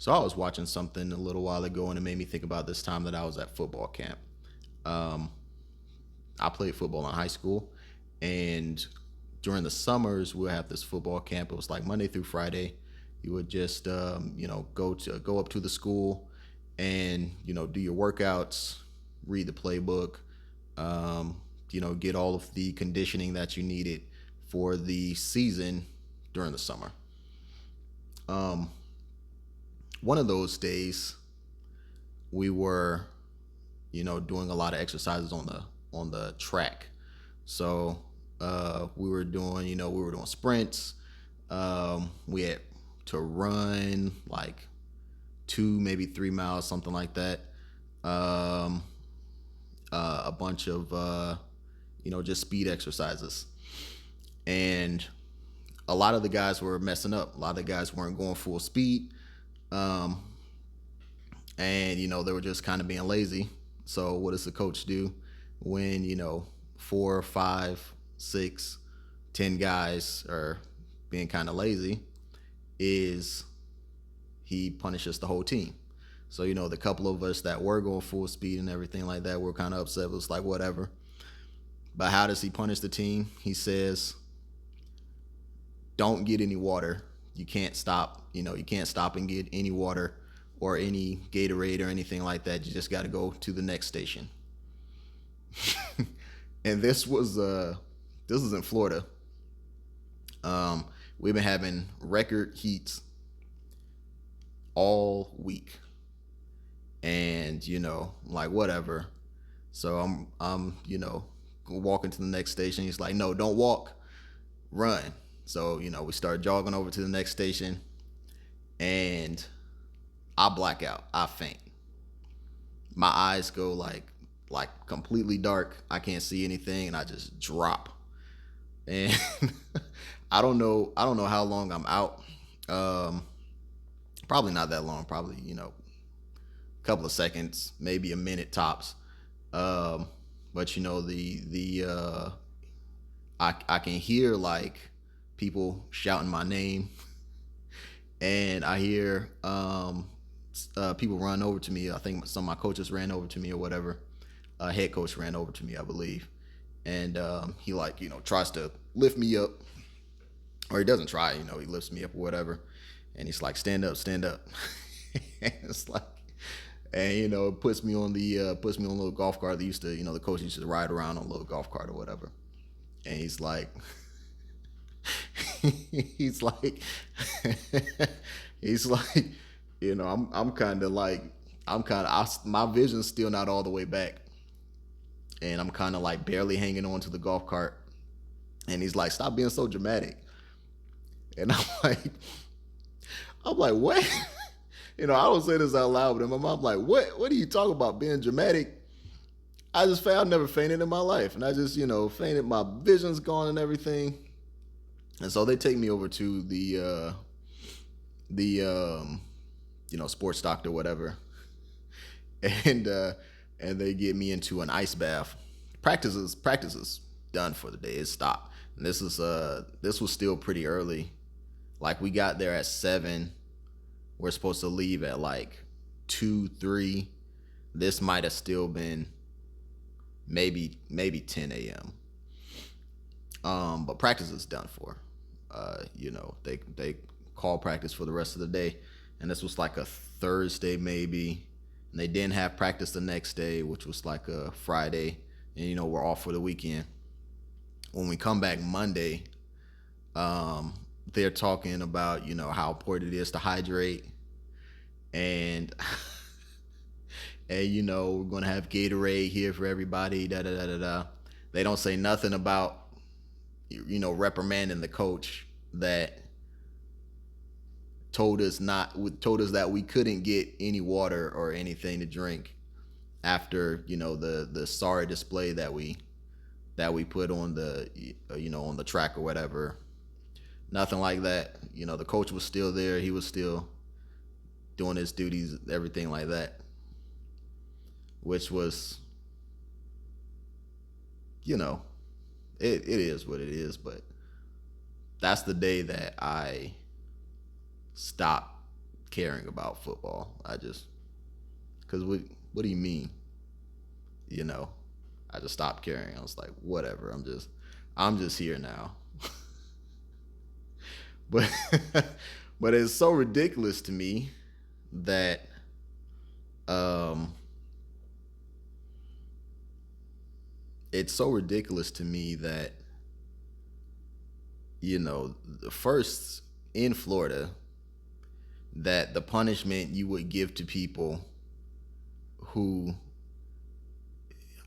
So I was watching something a little while ago, and it made me think about this time that I was at football camp. Um, I played football in high school, and during the summers we'll have this football camp. It was like Monday through Friday. You would just go up to the school and do your workouts, read the playbook, get all of the conditioning that you needed for the season during the summer. Um, One of those days we were doing a lot of exercises on the track. So we were doing sprints. We had to run like 2 maybe 3 miles, something like that. Um, a bunch of just speed exercises, and a lot of the guys were messing up. A lot of the guys weren't going full speed. Um, and they were just kind of being lazy. So what does the coach do when 4, 5, 6, 10 guys are being kind of lazy? Is he punishes the whole team. So the couple of us that were going full speed and everything like that were kind of upset. It was like whatever. But how does he punish the team? He says, "Don't get any water. You can't stop. You can't stop and get any water or any Gatorade or anything like that. You just got to go to the next station." And this is in Florida. We've been having record heats all week, and like whatever. So I'm walking to the next station. He's like, "No, don't walk, run." So we start jogging over to the next station, and I black out. I faint. My eyes go like completely dark. I can't see anything, and I just drop. And I don't know how long I'm out. Um, Probably not that long. Probably a couple of seconds, maybe a minute tops. Um, but I can hear like people shouting my name, and I hear people run over to me. I think some of my coaches ran over to me or whatever. Head coach ran over to me, I believe, and he like tries to lift me up, or he doesn't try. He lifts me up or whatever, and he's like, "Stand up, stand up." And it's like, and it puts me on a little golf cart. They used to the coach used to ride around on a little golf cart or whatever, and he's like, he's like, he's like, I'm kind of like, my vision's still not all the way back, and I'm kind of like barely hanging on to the golf cart. And he's like, "Stop being so dramatic." And I'm like, what? I don't say this out loud, but in my mom, like, what are you talking about being dramatic? I've never fainted in my life, and I just fainted. My vision's gone and everything. And so they take me over to the sports doctor, whatever, and they get me into an ice bath. Practices done for the day. It stopped. And this was still pretty early. Like we got there at 7. We're supposed to leave at like 2, 3. This might have still been maybe 10 a.m. But practice is done for. They call practice for the rest of the day, and this was like a Thursday maybe, and they didn't have practice the next day, which was like a Friday, and we're off for the weekend. When we come back Monday, they're talking about how important it is to hydrate, and and we're gonna have Gatorade here for everybody. Da da da da da. They don't say nothing about reprimanding the coach that told us that we couldn't get any water or anything to drink after the sorry display that we put on the on the track or whatever. Nothing like that. The coach was still there. He was still doing his duties, everything like that, which was you know it is what it is. But that's the day that I stopped caring about football. I just, because what do you mean? You know, I just stopped caring. I was like, whatever. I'm just here now. But but it's so ridiculous to me that um it's so ridiculous to me that the first in Florida, that the punishment you would give to people who,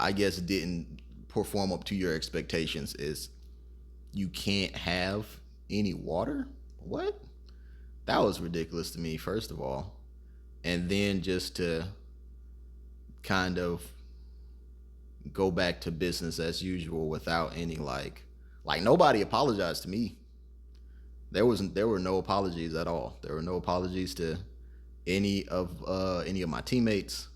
I guess, didn't perform up to your expectations is you can't have any water. What? That was ridiculous to me, first of all. And then just to kind of go back to business as usual without any like nobody apologized to me. There were no apologies at all. There were no apologies to any of my teammates.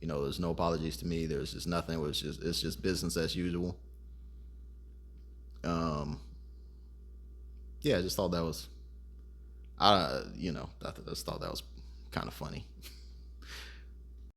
There's no apologies to me. There's just nothing. It's just business as usual. Um, yeah, I just thought that was I just thought that was kind of funny.